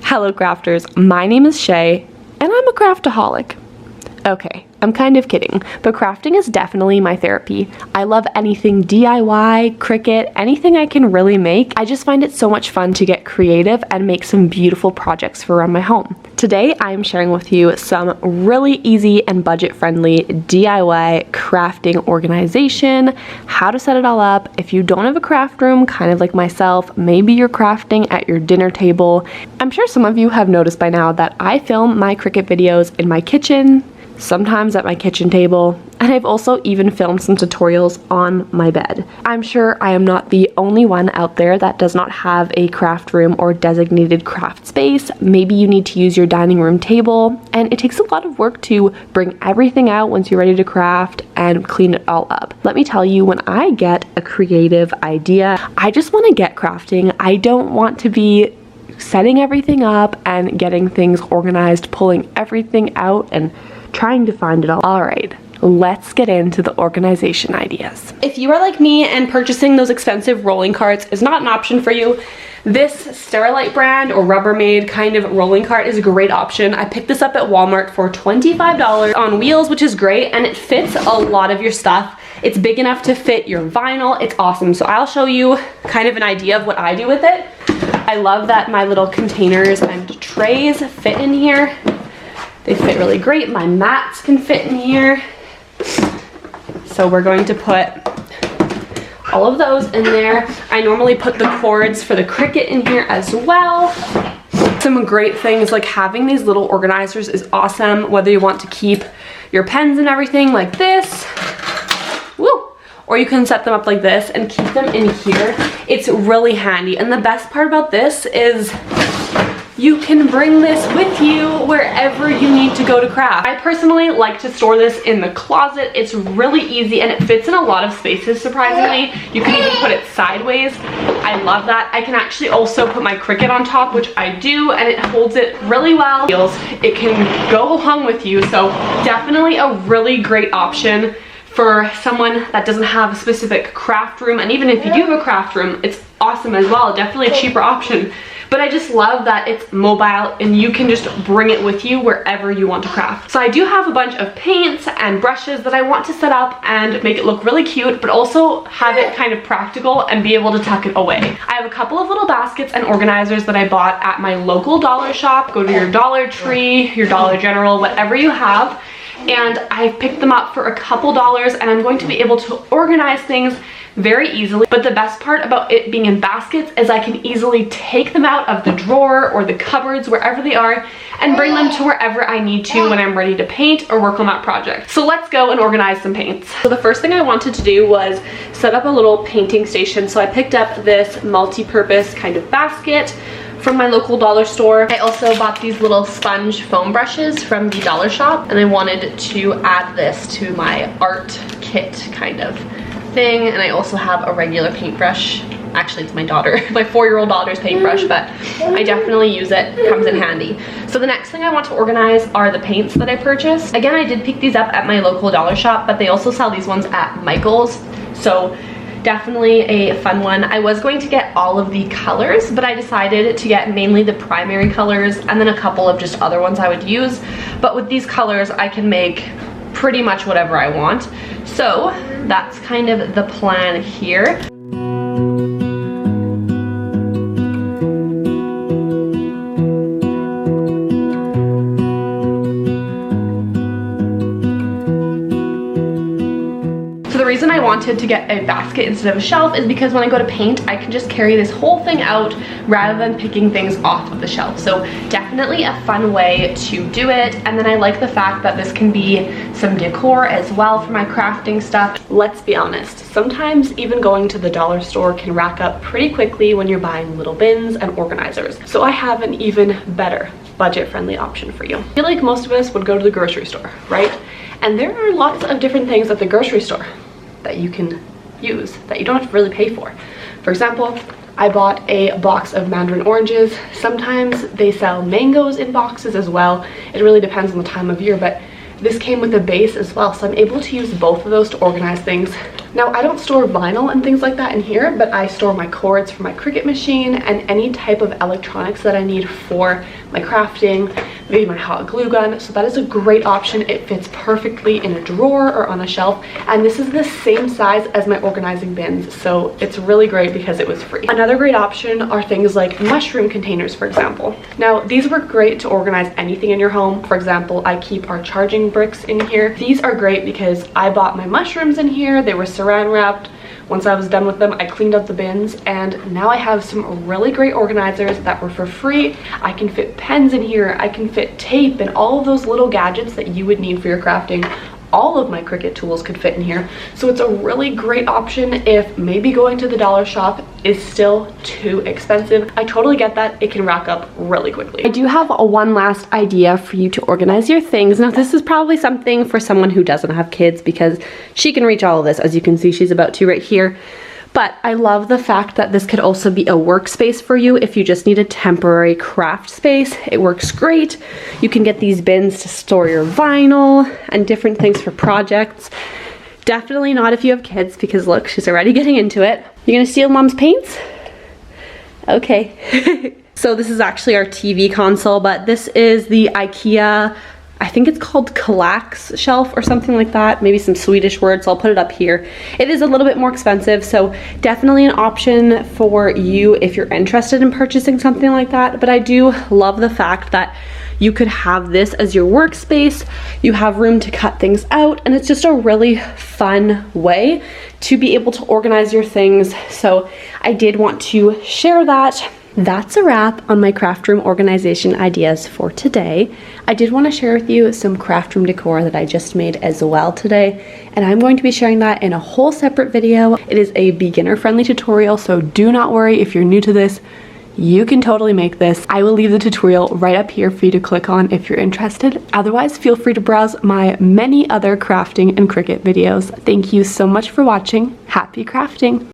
Hello crafters, my name is Shay, and I'm a craftaholic. Okay, I'm kind of kidding, but crafting is definitely my therapy. I love anything DIY, Cricut, anything I can really make. I just find it so much fun to get creative and make some beautiful projects for around my home. Today, I am sharing with you some really easy and budget-friendly DIY crafting organization, how to set it all up. If you don't have a craft room, kind of like myself, maybe you're crafting at your dinner table. I'm sure some of you have noticed by now that I film my Cricut videos in my kitchen, sometimes at my kitchen table, and I've also even filmed some tutorials on my bed. I'm sure I am not the only one out there that does not have a craft room or designated craft space. Maybe you need to use your dining room table, and it takes a lot of work to bring everything out once you're ready to craft and clean it all up. Let me tell you, when I get a creative idea, I just want to get crafting. I don't want to be setting everything up and getting things organized, pulling everything out and trying to find it all. All right, let's get into the organization ideas. If you are like me and purchasing those expensive rolling carts is not an option for you, this Sterilite brand or Rubbermaid kind of rolling cart is a great option. I picked this up at Walmart for $25 on wheels, which is great, and it fits a lot of your stuff. It's big enough to fit your vinyl. It's awesome. So I'll show you kind of an idea of what I do with it. I love that my little containers and trays fit in here. They fit really great. My mats can fit in here. So we're going to put all of those in there. I normally put the cords for the Cricut in here as well. Some great things like having these little organizers is awesome, whether you want to keep your pens and everything like this. Woo! Or you can set them up like this and keep them in here. It's really handy. And the best part about this is you can bring this with you wherever you need to go to craft. I personally like to store this in the closet. It's really easy and it fits in a lot of spaces, surprisingly. You can even put it sideways. I love that. I can actually also put my Cricut on top, which I do, and it holds it really well. It can go along with you, so definitely a really great option for someone that doesn't have a specific craft room. And even if you do have a craft room, it's awesome as well. Definitely a cheaper option. But I just love that it's mobile and you can just bring it with you wherever you want to craft. So I do have a bunch of paints and brushes that I want to set up and make it look really cute, but also have it kind of practical and be able to tuck it away. I have a couple of little baskets and organizers that I bought at my local dollar shop. Go to your Dollar Tree, your Dollar General, whatever you have. And I picked them up for a couple dollars, and I'm going to be able to organize things very easily. But the best part about it being in baskets is I can easily take them out of the drawer or the cupboards, wherever they are, and bring them to wherever I need to when I'm ready to paint or work on that project. So let's go and organize some paints. So the first thing I wanted to do was set up a little painting station. So I picked up this multi-purpose kind of basket from my local dollar store. I also bought these little sponge foam brushes from the dollar shop, and I wanted to add this to my art kit kind of thing. And I also have a regular paintbrush. Actually, it's my daughter, my 4-year-old daughter's paintbrush, but I definitely use it. It comes in handy. So the next thing I want to organize are the paints that I purchased. Again, I did pick these up at my local dollar shop, but they also sell these ones at Michael's. So definitely a fun one. I was going to get all of the colors, but I decided to get mainly the primary colors and then a couple of just other ones I would use. But with these colors, I can make pretty much whatever I want. So that's kind of the plan here. The reason I wanted to get a basket instead of a shelf is because when I go to paint, I can just carry this whole thing out rather than picking things off of the shelf. So definitely a fun way to do it. And then I like the fact that this can be some decor as well for my crafting stuff. Let's be honest, sometimes even going to the dollar store can rack up pretty quickly when you're buying little bins and organizers. So I have an even better budget-friendly option for you. I feel like most of us would go to the grocery store, right? And there are lots of different things at the grocery store that you can use that you don't have to really pay for. For example, I bought a box of mandarin oranges. Sometimes they sell mangoes in boxes as well. It really depends on the time of year, but this came with a base as well, so I'm able to use both of those to organize things. Now, I don't store vinyl and things like that in here, but I store my cords for my Cricut machine and any type of electronics that I need for my crafting, maybe my hot glue gun. So that is a great option. It fits perfectly in a drawer or on a shelf, and this is the same size as my organizing bins, so it's really great because it was free. Another great option are things like mushroom containers, for example. Now, these work great to organize anything in your home. For example, I keep our charging bricks in here. These are great because I bought my mushrooms in here. They were saran wrapped. Once I was done with them, I cleaned up the bins, and now I have some really great organizers that were for free. I can fit pens in here, I can fit tape, and all of those little gadgets that you would need for your crafting. All of my Cricut tools could fit in here, so it's a really great option if maybe going to the dollar shop is still too expensive. I totally get that. It can rack up really quickly. I do have one last idea for you to organize your things. Now, this is probably something for someone who doesn't have kids because she can reach all of this. As you can see, she's about to right here. But I love the fact that this could also be a workspace for you if you just need a temporary craft space. It works great. You can get these bins to store your vinyl and different things for projects. Definitely not if you have kids, because look, she's already getting into it. You're gonna steal mom's paints? Okay. So this is actually our TV console, but this is the IKEA, I think it's called Kallax shelf or something like that, maybe some Swedish words, so I'll put it up here. It is a little bit more expensive, so definitely an option for you if you're interested in purchasing something like that. But I do love the fact that you could have this as your workspace, you have room to cut things out, and it's just a really fun way to be able to organize your things. So I did want to share that. That's a wrap on my craft room organization ideas for today. I did want to share with you some craft room decor that I just made as well today, and I'm going to be sharing that in a whole separate video. It is a beginner friendly tutorial, so do not worry if you're new to this. You can totally make this. I will leave the tutorial right up here for you to click on if you're interested. Otherwise, feel free to browse my many other crafting and Cricut videos. Thank you so much for watching. Happy crafting!